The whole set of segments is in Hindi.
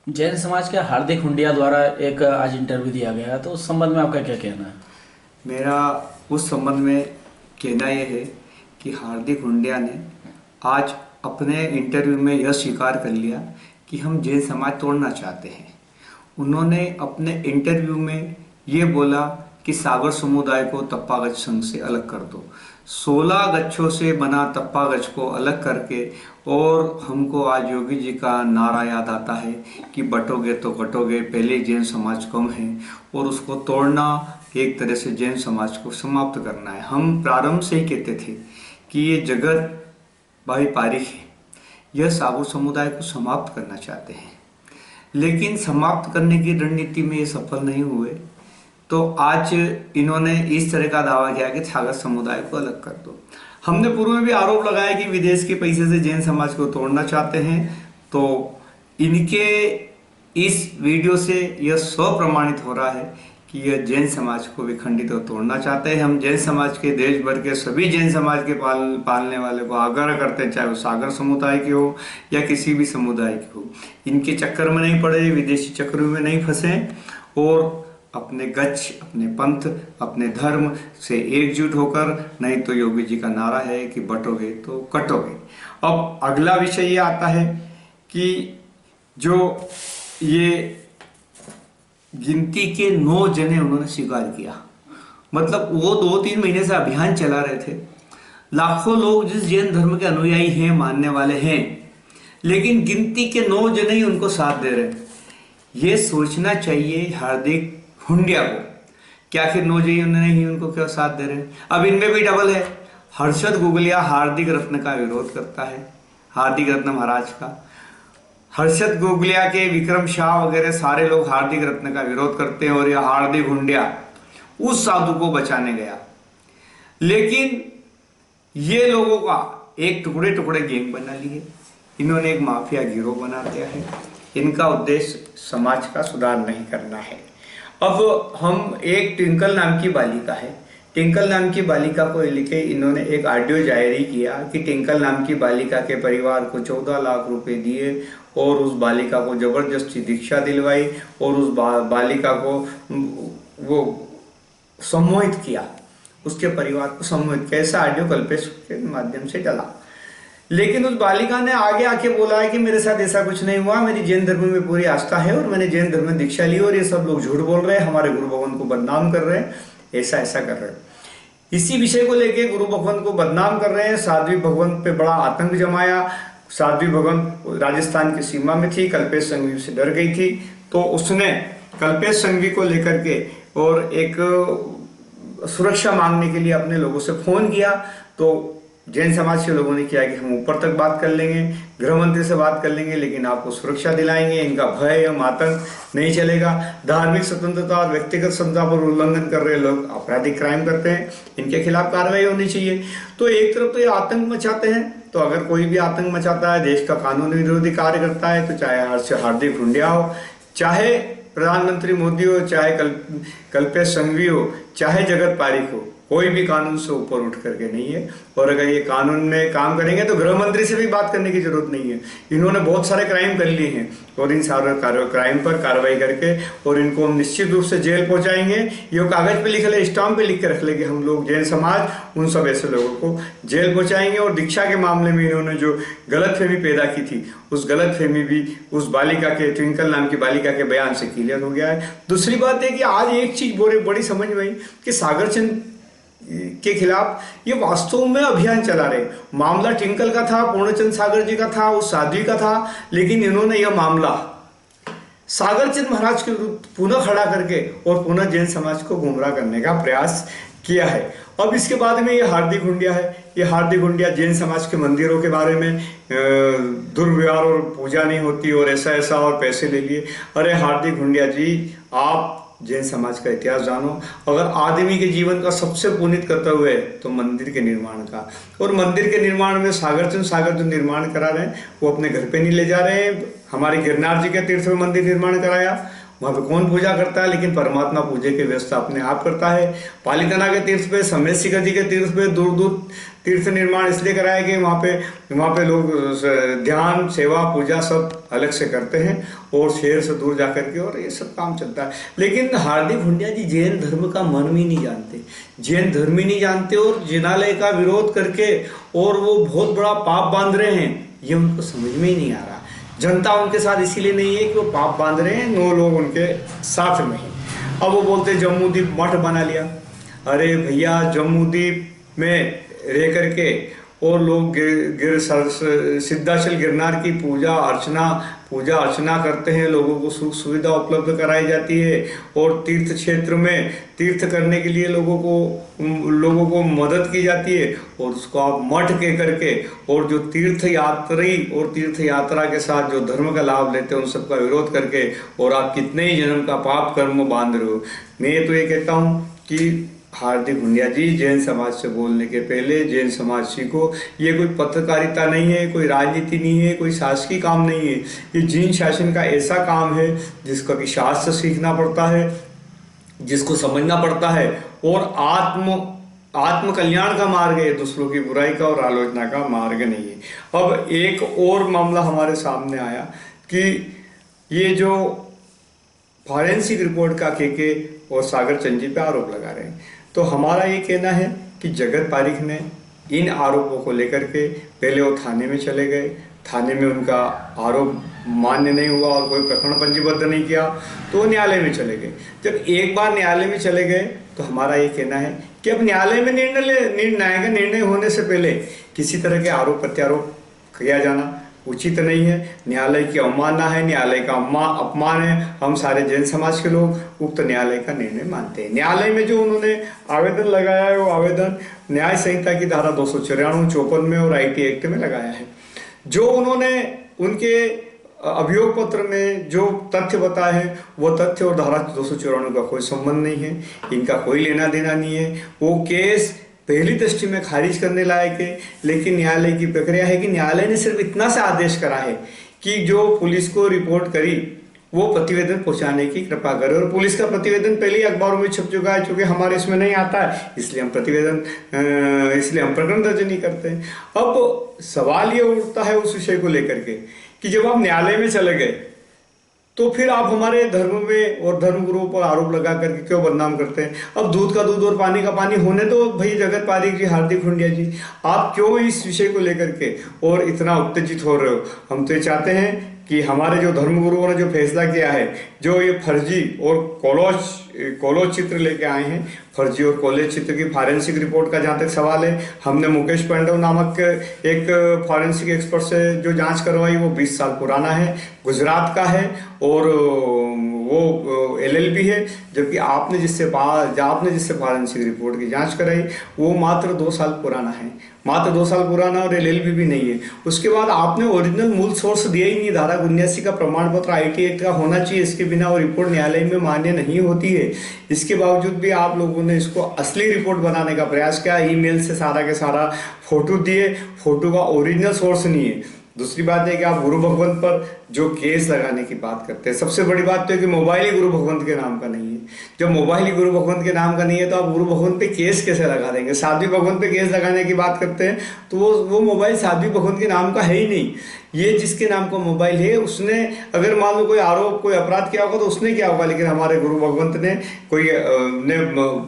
जैन समाज के हार्दिक हुंडिया द्वारा एक आज इंटरव्यू दिया गया, तो उस संबंध में आपका क्या कहना है? मेरा उस संबंध में कहना यह है कि हार्दिक हुंडिया ने आज अपने इंटरव्यू में यह स्वीकार कर लिया कि हम जैन समाज तोड़ना चाहते हैं। उन्होंने अपने इंटरव्यू में ये बोला कि सागर समुदाय को तप्पा गच्छ संघ से अलग कर दो। 16 गच्छों से बना तप्पा गच्छ को अलग करके, और हमको आज योगी जी का नारा याद आता है कि बटोगे तो कटोगे, पहले जैन समाज कम है और उसको तोड़ना, एक तरह से जैन समाज को समाप्त करना है। हम प्रारंभ से ही कहते थे कि ये जगत भाई पारिक है, यह सागर समुदाय को समाप्त करना चाहते हैं, लेकिन समाप्त करने की रणनीति में ये सफल नहीं हुए। तो आज इन्होंने इस तरह का दावा किया कि सागर समुदाय को अलग कर दो। हमने पूर्व में भी आरोप लगाया कि विदेश के पैसे से जैन समाज को तोड़ना चाहते हैं, तो इनके इस वीडियो से यह स्वप्रमाणित हो रहा है कि यह जैन समाज को विखंडित और तोड़ना चाहते हैं। हम जैन समाज के, देश भर के सभी जैन समाज के पालने वाले को आग्रह करते हैं, चाहे वो सागर समुदाय के हो या किसी भी समुदाय के हो, इनके चक्कर में नहीं पड़े, विदेशी चक्करों में नहीं फंसे और अपने गच्छ, अपने पंथ, अपने धर्म से एकजुट होकर, नहीं तो योगी जी का नारा है कि बटोगे तो कटोगे। अब अगला विषय ये आता है कि जो ये गिनती के 9 जने उन्होंने स्वीकार किया, मतलब वो 2-3 महीने से अभियान चला रहे थे। लाखों लोग जिस जैन धर्म के अनुयायी हैं, मानने वाले हैं, लेकिन गिनती के 9 जने ही उनको साथ दे रहे हैं। ये सोचना चाहिए हार्दिक हुंडिया को, क्या आखिर 9 जने ही उनको क्यों साथ दे रहे हैं? अब इनमें भी डबल है। हर्षद गुगलिया हार्दिक रत्न का विरोध करता है, हार्दिक रत्न महाराज का। हर्षद गुगलिया के विक्रम शाह वगैरह सारे लोग हार्दिक रत्न का विरोध करते हैं और यह हार्दिक हुंडिया उस साधु को बचाने गया। लेकिन ये लोगों का एक टुकड़े टुकड़े गैंग बना ली है, इन्होंने एक माफिया गिरोह बना दिया है। इनका उद्देश्य समाज का सुधार नहीं करना है। अब हम एक ट्विंकल नाम की बालिका है, टिंकल नाम की बालिका को लेके इन्होंने एक ऑडियो जारी किया कि टिंकल नाम की बालिका के परिवार को 14 लाख रुपए दिए और उस बालिका को जबरदस्ती दीक्षा दिलवाई और उस बालिका को वो सम्मोहित किया, उसके परिवार को सम्मोहित किया। ऐसा ऑडियो कल्पेश के माध्यम से डला। लेकिन उस बालिका ने आगे आके बोला है कि मेरे साथ ऐसा कुछ नहीं हुआ, मेरी जैन धर्म में पूरी आस्था है और मैंने जैन धर्म में दीक्षा ली और ये सब लोग झूठ बोल रहे हैं, हमारे गुरु भगवान को बदनाम कर रहे हैं, ऐसा ऐसा कर रहे हैं। इसी विषय को लेके गुरु भगवान को बदनाम कर रहे हैं। साध्वी भगवान पे बड़ा आतंक जमाया। साध्वी भगवान राजस्थान की सीमा में थी, कल्पेश संघवी से डर गई थी, तो उसने कल्पेश संघवी को लेकर के और एक सुरक्षा मांगने के लिए अपने लोगों से फोन किया। तो जैन समाज के लोगों ने किया कि हम ऊपर तक बात कर लेंगे, गृह मंत्री से बात कर लेंगे, लेकिन आपको सुरक्षा दिलाएंगे, इनका भय एवं आतंक नहीं चलेगा। धार्मिक स्वतंत्रता और व्यक्तिगत स्वतंत्रता पर उल्लंघन कर रहे लोग आपराधिक क्राइम करते हैं, इनके खिलाफ कार्रवाई होनी चाहिए। तो एक तरफ तो ये आतंक मचाते हैं, तो अगर कोई भी आतंक मचाता है, देश का कानून विरोधी कार्य करता है, तो चाहे हार्दिक हुंडिया हो, चाहे प्रधानमंत्री मोदी हो, चाहे कल्पेश संघवी हो, चाहे जगत पारिक हो, कोई भी कानून से ऊपर उठ करके नहीं है। और अगर ये कानून में काम करेंगे तो गृह मंत्री से भी बात करने की जरूरत नहीं है। इन्होंने बहुत सारे क्राइम कर लिए हैं और इन सारे क्राइम पर कार्रवाई करके और इनको हम निश्चित रूप से जेल पहुंचाएंगे। ये कागज पे लिख ले, स्टाम्प पे लिख के रख ले कि हम लोग जैन समाज उन सब ऐसे लोगों को जेल पहुंचाएंगे। और दीक्षा के मामले में इन्होंने जो गलतफहमी पैदा की थी, उस गलतफहमी भी उस बालिका के, ट्विंकल नाम की बालिका के बयान से क्लियर हो गया है। दूसरी बात है कि आज एक चीज बड़ी समझ में आई कि सागर चंद के खिलाफ ये वास्तव में अभियान चला रहे। मामला टिंकल का था, पूर्णचंद सागर जी का था, उस साध्वी का था, लेकिन इन्होंने यह मामला सागर चंद महाराज के विरुद्ध पुनः खड़ा करके और पुनः जैन समाज को गुमराह करने का प्रयास किया है। अब इसके बाद में ये हार्दिक हुंडिया है। ये हार्दिक हुंडिया जैन समाज के मंदिरों के बारे में दुर्व्यवहार और पूजा नहीं होती और ऐसा ऐसा और पैसे ले लिए। अरे हार्दिक हुंडिया जी, आप जैन समाज का इतिहास जानो। अगर आदमी के जीवन का सबसे पुनीत कर्तव्य है तो मंदिर के निर्माण का, और मंदिर के निर्माण में सागर जो निर्माण करा रहे हैं वो अपने घर पे नहीं ले जा रहे हैं। हमारे गिरनार जी के तीर्थ में मंदिर निर्माण कराया, वहाँ पे कौन पूजा करता है, लेकिन परमात्मा पूजे की व्यवस्था अपने आप करता है। पालीताना के तीर्थ पे, समेत शिखर जी के तीर्थ पे दूर दूर तीर्थ निर्माण इसलिए कराया कि वहाँ पे लोग ध्यान, सेवा, पूजा सब अलग से करते हैं और शहर से दूर जा करके, और ये सब काम चलता है। लेकिन हार्दिक हुंडिया जी जैन धर्म का मर्म ही नहीं जानते, जैन धर्म ही नहीं जानते, और जिनालय का विरोध करके और वो बहुत बड़ा पाप बांध रहे हैं, ये उनको समझ में ही नहीं आ रहा। जनता उनके साथ इसीलिए नहीं है कि वो पाप बांध रहे हैं, 9 लोग उनके साथ में हैं। अब वो बोलते जम्मूदीप मठ बना लिया। अरे भैया, जम्मूदीप में रह करके और लोग सिद्धाचल गिरनार की पूजा अर्चना करते हैं, लोगों को सुख सुविधा उपलब्ध कराई जाती है, और तीर्थ क्षेत्र में तीर्थ करने के लिए लोगों को मदद की जाती है, और उसको आप मठ के करके, और जो तीर्थयात्री और तीर्थ यात्रा के साथ जो धर्म का लाभ लेते हैं उन सबका विरोध करके, और आप कितने ही जन्म का पाप कर्म बांध रहे हो। मैं तो ये कहता हूँ कि हार्दिक हुंडिया जी, जैन समाज से बोलने के पहले जैन समाज सीखो। ये कोई पत्रकारिता नहीं है, कोई राजनीति नहीं है, कोई शासकीय काम नहीं है। ये जीन शासन का ऐसा काम है जिसका कि शास्त्र सीखना पड़ता है, जिसको समझना पड़ता है, और आत्म कल्याण का मार्ग है, दूसरों की बुराई का और आलोचना का मार्ग नहीं है। अब एक और मामला हमारे सामने आया कि ये जो फॉरेंसिक रिपोर्ट का के और सागर चंद जी पे आरोप लगा रहे हैं, तो हमारा ये कहना है कि जगत पारीख ने इन आरोपों को लेकर के पहले वो थाने में चले गए, थाने में उनका आरोप मान्य नहीं हुआ और कोई प्रकरण पंजीबद्ध नहीं किया, तो वो न्यायालय में चले गए। जब एक बार न्यायालय में चले गए तो हमारा ये कहना है कि अब न्यायालय में निर्णय होने से पहले किसी तरह के आरोप प्रत्यारोप किया जाना उचित नहीं है। न्यायालय की अवमानना है, न्यायालय का अपमान है। हम सारे जैन समाज के लोग उक्त न्यायालय का निर्णय मानते हैं। न्यायालय में जो उन्होंने आवेदन लगाया है, वो आवेदन न्याय संहिता की धारा 294, 54 में और IT एक्ट में लगाया है। जो उन्होंने उनके अभियोग पत्र में जो तथ्य बताए हैं, वो तथ्य और धारा 294 का कोई संबंध नहीं है, इनका कोई लेना देना नहीं है। वो केस पहली दृष्टि में खारिज करने लायक है, लेकिन न्यायालय की प्रक्रिया है कि न्यायालय ने सिर्फ इतना सा आदेश करा है कि जो पुलिस को रिपोर्ट करी वो प्रतिवेदन पहुंचाने की कृपा करे, और पुलिस का प्रतिवेदन पहले ही अखबारों में छप चुका है। चूंकि हमारे इसमें नहीं आता है, इसलिए हम प्रकरण दर्ज नहीं करते हैं। अब सवाल ये उठता है उस विषय को लेकर के कि जब आप न्यायालय में चले गए तो फिर आप हमारे धर्म में और धर्मगुरुओं पर आरोप लगा करके क्यों बदनाम करते हैं। अब दूध का दूध और पानी का पानी होने दो भाई जगत पारीख जी, हार्दिक हुंडिया जी, आप क्यों इस विषय को लेकर के और इतना उत्तेजित हो रहे हो। हम तो ये चाहते हैं कि हमारे जो धर्मगुरुओं ने जो फैसला किया है, जो ये फर्जी और कॉलोज चित्र लेके आए हैं, फर्जी और कॉलेज चित्र की फॉरेंसिक रिपोर्ट का जहाँ तक सवाल है, हमने मुकेश पांडव नामक एक फॉरेंसिक एक्सपर्ट से जो जांच करवाई वो 20 साल पुराना है, गुजरात का है, और वो LLB है। जबकि आपने जिससे फॉरेंसिक रिपोर्ट की जांच कराई वो मात्र 2 साल पुराना है, मात्र 2 साल पुराना, और LLB भी नहीं है। उसके बाद आपने ओरिजिनल मूल सोर्स दिया ही नहीं। धारा 79 का प्रमाण पत्र IT एक्ट का होना चाहिए, इसके बिना वो रिपोर्ट न्यायालय में मान्य नहीं होती है। इसके बावजूद भी आप लोगों ने इसको असली रिपोर्ट बनाने का प्रयास किया, ईमेल से सारा के सारा फोटो दिए, फोटो का ओरिजिनल सोर्स नहीं है। दूसरी बात है कि आप गुरु भगवंत पर जो केस लगाने की बात करते हैं, सबसे बड़ी बात तो है कि मोबाइल ही गुरु भगवंत के नाम का नहीं है। जब मोबाइल ही गुरु भगवंत के नाम का नहीं है तो आप गुरु भगवंत पे केस कैसे लगा देंगे। साध्वी भगवंत पे केस लगाने की बात करते हैं तो वो मोबाइल साध्वी भगवंत के नाम का है ही नहीं। ये जिसके नाम का मोबाइल है उसने अगर मान लो कोई आरोप कोई अपराध किया होगा तो उसने किया होगा, लेकिन हमारे गुरु भगवंत ने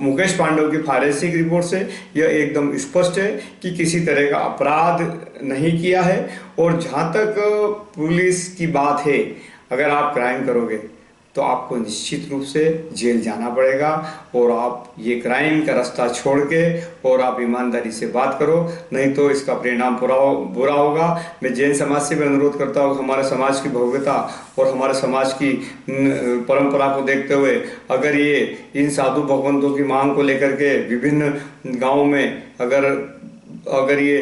मुकेश पांडव की फॉरेंसिक रिपोर्ट से यह एकदम स्पष्ट है कि किसी तरह का अपराध नहीं किया है। और जहाँ तक पुलिस की बात है, अगर आप क्राइम करोगे तो आपको निश्चित रूप से जेल जाना पड़ेगा, और आप ये क्राइम का रास्ता छोड़ के और आप ईमानदारी से बात करो, नहीं तो इसका परिणाम बुरा होगा। मैं जैन समाज से भी अनुरोध करता हूँ, हमारे समाज की भव्यता और हमारे समाज की परंपरा को देखते हुए अगर ये इन साधु भगवंतों की मांग को लेकर के विभिन्न गाँवों में अगर ये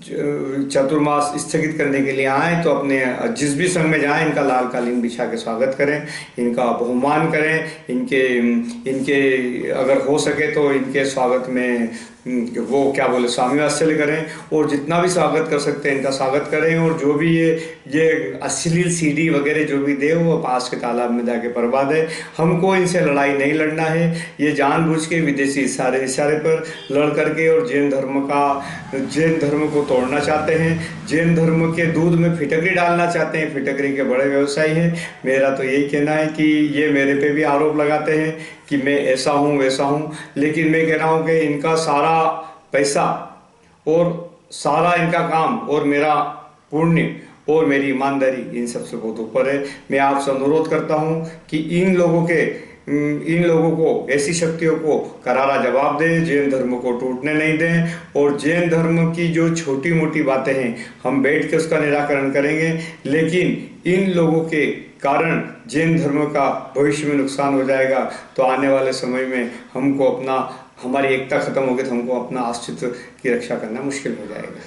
चतुर्मास स्थगित करने के लिए आए तो अपने जिस भी संघ में जाएं इनका लाल कालीन बिछा के स्वागत करें, इनका बहुमान करें, इनके अगर हो सके तो इनके स्वागत में वो क्या बोले स्वामी वात्सल्य करें और जितना भी स्वागत कर सकते हैं इनका स्वागत करें। और जो भी ये अश्लील सीडी वगैरह जो भी दे वो पास के तालाब में जाके बर्बा दे। हमको इनसे लड़ाई नहीं लड़ना है। ये जानबूझ के विदेशी इशारे पर लड़ करके और जैन धर्म को तोड़ना चाहते हैं, जैन धर्म के दूध में फिटकरी डालना चाहते हैं, फिटकरी के बड़े व्यवसायी हैं। मेरा तो यही कहना है कि ये मेरे पे भी आरोप लगाते हैं कि मैं ऐसा हूँ वैसा हूँ, लेकिन मैं कह रहा हूँ कि इनका सारा पैसा और सारा इनका काम और मेरा पुण्य और मेरी ईमानदारी इन सबसे बहुत ऊपर है। मैं आपसे अनुरोध करता हूँ कि इन लोगों को ऐसी शक्तियों को करारा जवाब दें, जैन धर्म को टूटने नहीं दें। और जैन धर्म की जो छोटी मोटी बातें हैं हम बैठ के उसका निराकरण करेंगे, लेकिन इन लोगों के कारण जैन धर्म का भविष्य में नुकसान हो जाएगा तो आने वाले समय में हमारी एकता खत्म होगी तो हमको अपना अस्तित्व की रक्षा करना मुश्किल हो जाएगा।